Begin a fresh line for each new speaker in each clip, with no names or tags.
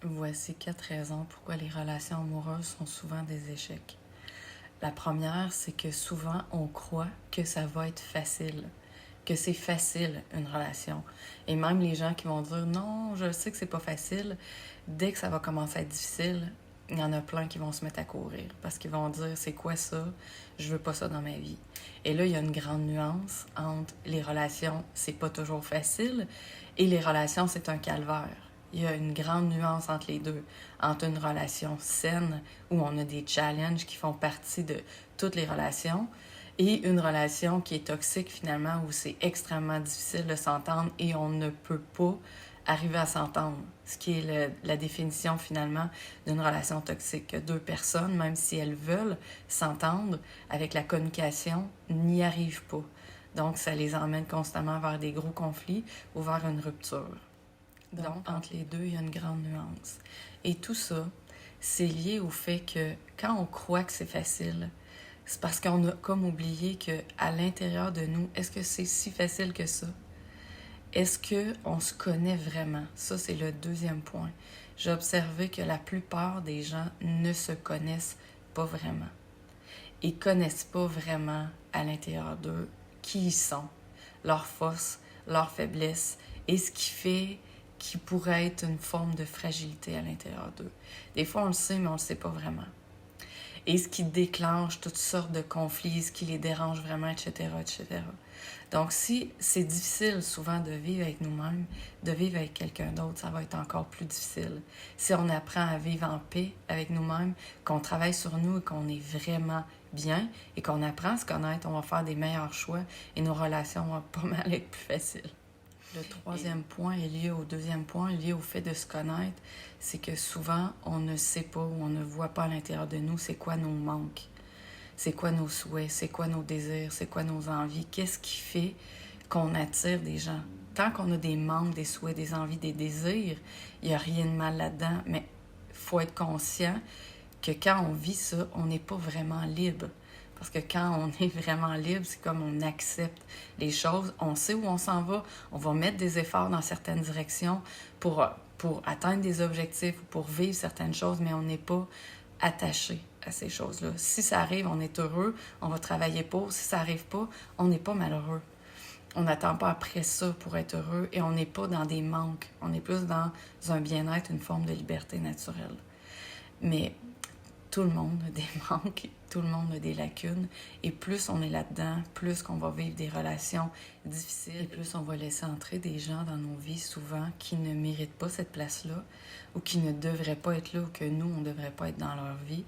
Voici 4 raisons pourquoi les relations amoureuses sont souvent des échecs. La première, c'est que souvent on croit que ça va être facile, que c'est facile une relation. Et même les gens qui vont dire non, je sais que c'est pas facile, dès que ça va commencer à être difficile, il y en a plein qui vont se mettre à courir parce qu'ils vont dire c'est quoi ça, je veux pas ça dans ma vie. Et là, il y a une grande nuance entre les relations, c'est pas toujours facile, et les relations, c'est un calvaire. Il y a une grande nuance entre les deux, entre une relation saine où on a des challenges qui font partie de toutes les relations et une relation qui est toxique finalement où c'est extrêmement difficile de s'entendre et on ne peut pas arriver à s'entendre. Ce qui est la définition finalement d'une relation toxique. Que deux personnes, même si elles veulent s'entendre avec la communication, n'y arrivent pas. Donc ça les emmène constamment vers des gros conflits ou vers une rupture. Donc, entre les deux, il y a une grande nuance. Et tout ça, c'est lié au fait que quand on croit que c'est facile, c'est parce qu'on a comme oublié qu'à l'intérieur de nous, est-ce que c'est si facile que ça? Est-ce qu'on se connaît vraiment? Ça, c'est le deuxième point. J'ai observé que la plupart des gens ne se connaissent pas vraiment. Ils ne connaissent pas vraiment à l'intérieur d'eux qui ils sont, leurs forces, leurs faiblesses et ce qui fait qui pourrait être une forme de fragilité à l'intérieur d'eux. Des fois, on le sait, mais on ne le sait pas vraiment. Et ce qui déclenche toutes sortes de conflits, ce qui les dérange vraiment, etc., etc. Donc, si c'est difficile souvent de vivre avec nous-mêmes, de vivre avec quelqu'un d'autre, ça va être encore plus difficile. Si on apprend à vivre en paix avec nous-mêmes, qu'on travaille sur nous et qu'on est vraiment bien et qu'on apprend à se connaître, on va faire des meilleurs choix et nos relations vont pas mal être plus faciles. Le troisième point est lié au deuxième point, lié au fait de se connaître, c'est que souvent, on ne sait pas ou on ne voit pas à l'intérieur de nous c'est quoi nos manques, c'est quoi nos souhaits, c'est quoi nos désirs, c'est quoi nos envies, qu'est-ce qui fait qu'on attire des gens. Tant qu'on a des manques, des souhaits, des envies, des désirs, il n'y a rien de mal là-dedans, mais il faut être conscient que quand on vit ça, on n'est pas vraiment libre. Parce que quand on est vraiment libre, c'est comme on accepte les choses, on sait où on s'en va, on va mettre des efforts dans certaines directions pour atteindre des objectifs ou pour vivre certaines choses, mais on n'est pas attaché à ces choses-là. Si ça arrive, on est heureux, on va travailler pour. Si ça n'arrive pas, on n'est pas malheureux. On n'attend pas après ça pour être heureux et on n'est pas dans des manques. On est plus dans un bien-être, une forme de liberté naturelle. Mais tout le monde a des manques, tout le monde a des lacunes, et plus on est là-dedans, plus qu'on va vivre des relations difficiles, et plus on va laisser entrer des gens dans nos vies souvent qui ne méritent pas cette place-là, ou qui ne devraient pas être là, ou que nous, on ne devrait pas être dans leur vie,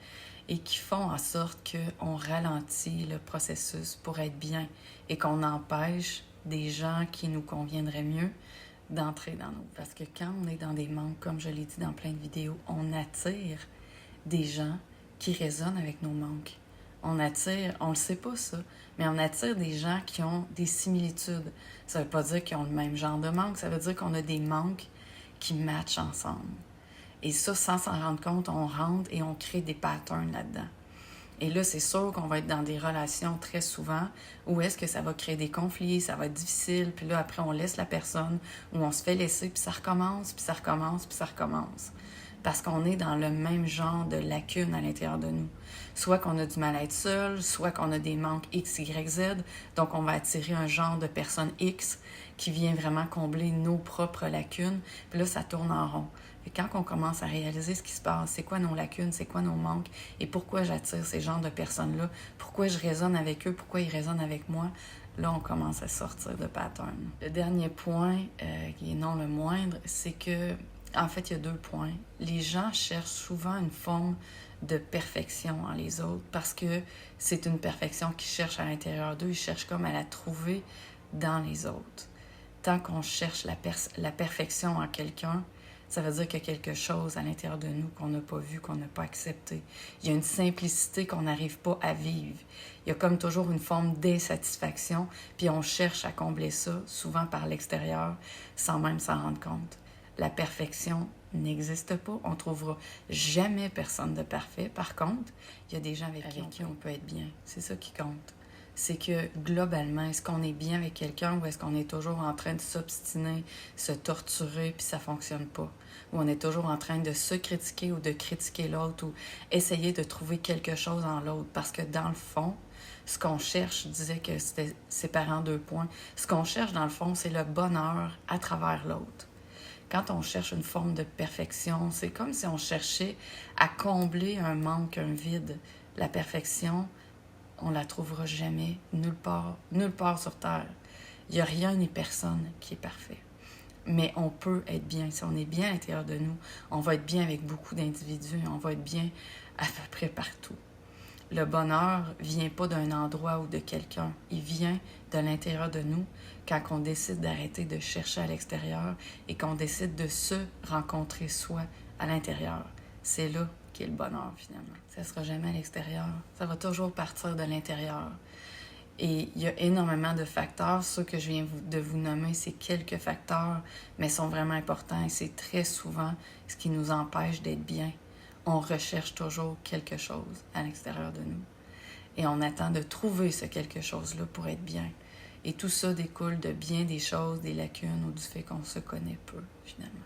et qui font en sorte qu'on ralentit le processus pour être bien, et qu'on empêche des gens qui nous conviendraient mieux d'entrer dans nous. Parce que quand on est dans des manques, comme je l'ai dit dans plein de vidéos, on attire des gens qui résonnent avec nos manques. On attire, on le sait pas ça, mais on attire des gens qui ont des similitudes. Ça veut pas dire qu'ils ont le même genre de manque, ça veut dire qu'on a des manques qui matchent ensemble. Et ça, sans s'en rendre compte, on rentre et on crée des patterns là-dedans. Et là, c'est sûr qu'on va être dans des relations très souvent où est-ce que ça va créer des conflits, ça va être difficile, puis là, après, on laisse la personne, ou on se fait laisser, puis ça recommence, puis ça recommence, puis ça recommence. Parce qu'on est dans le même genre de lacunes à l'intérieur de nous. Soit qu'on a du mal à être seul, soit qu'on a des manques X, Y, Z. Donc, on va attirer un genre de personne X qui vient vraiment combler nos propres lacunes. Puis là, ça tourne en rond. Et quand on commence à réaliser ce qui se passe, c'est quoi nos lacunes, c'est quoi nos manques, et pourquoi j'attire ces genres de personnes-là, pourquoi je résonne avec eux, pourquoi ils résonnent avec moi, là, on commence à sortir de pattern. Le dernier point, qui est non le moindre, c'est que en fait, il y a 2 points. Les gens cherchent souvent une forme de perfection en les autres parce que c'est une perfection qu'ils cherchent à l'intérieur d'eux. Ils cherchent comme à la trouver dans les autres. Tant qu'on cherche la perfection en quelqu'un, ça veut dire qu'il y a quelque chose à l'intérieur de nous qu'on n'a pas vu, qu'on n'a pas accepté. Il y a une simplicité qu'on n'arrive pas à vivre. Il y a comme toujours une forme d'insatisfaction, puis on cherche à combler ça, souvent par l'extérieur, sans même s'en rendre compte. La perfection n'existe pas. On ne trouvera jamais personne de parfait. Par contre, il y a des gens avec qui on peut être bien. C'est ça qui compte. c'est que globalement, est-ce qu'on est bien avec quelqu'un ou est-ce qu'on est toujours en train de s'obstiner, se torturer, puis ça fonctionne pas? Ou on est toujours en train de se critiquer ou de critiquer l'autre ou essayer de trouver quelque chose en l'autre. Parce que dans le fond, ce qu'on cherche, je disais que c'était séparé en 2 points, ce qu'on cherche dans le fond, c'est le bonheur à travers l'autre. Quand on cherche une forme de perfection, c'est comme si on cherchait à combler un manque, un vide. La perfection, on la trouvera jamais, nulle part sur Terre. Il n'y a rien ni personne qui est parfait. Mais on peut être bien. Si on est bien à l'intérieur de nous, on va être bien avec beaucoup d'individus, on va être bien à peu près partout. Le bonheur vient pas d'un endroit ou de quelqu'un. Il vient de l'intérieur de nous quand on décide d'arrêter de chercher à l'extérieur et qu'on décide de se rencontrer soi à l'intérieur. C'est là qu'est le bonheur, finalement. Ça ne sera jamais à l'extérieur. Ça va toujours partir de l'intérieur. Et il y a énormément de facteurs. Ceux que je viens de vous nommer, c'est quelques facteurs, mais sont vraiment importants et c'est très souvent ce qui nous empêche d'être bien. On recherche toujours quelque chose à l'extérieur de nous. Et on attend de trouver ce quelque chose-là pour être bien. Et tout ça découle de bien des choses, des lacunes ou du fait qu'on se connaît peu, finalement.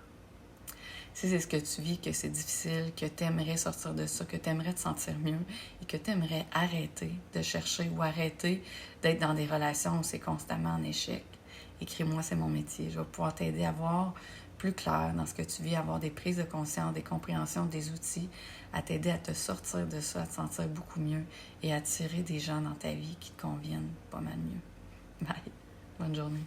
Si c'est ce que tu vis, que c'est difficile, que tu aimerais sortir de ça, que tu aimerais te sentir mieux et que tu aimerais arrêter de chercher ou arrêter d'être dans des relations où c'est constamment en échec, écris-moi, c'est mon métier. Je vais pouvoir t'aider à voir plus clair dans ce que tu vis, à avoir des prises de conscience, des compréhensions, des outils, à t'aider à te sortir de ça, à te sentir beaucoup mieux et à attirer des gens dans ta vie qui te conviennent pas mal mieux. Bye. Bonne journée.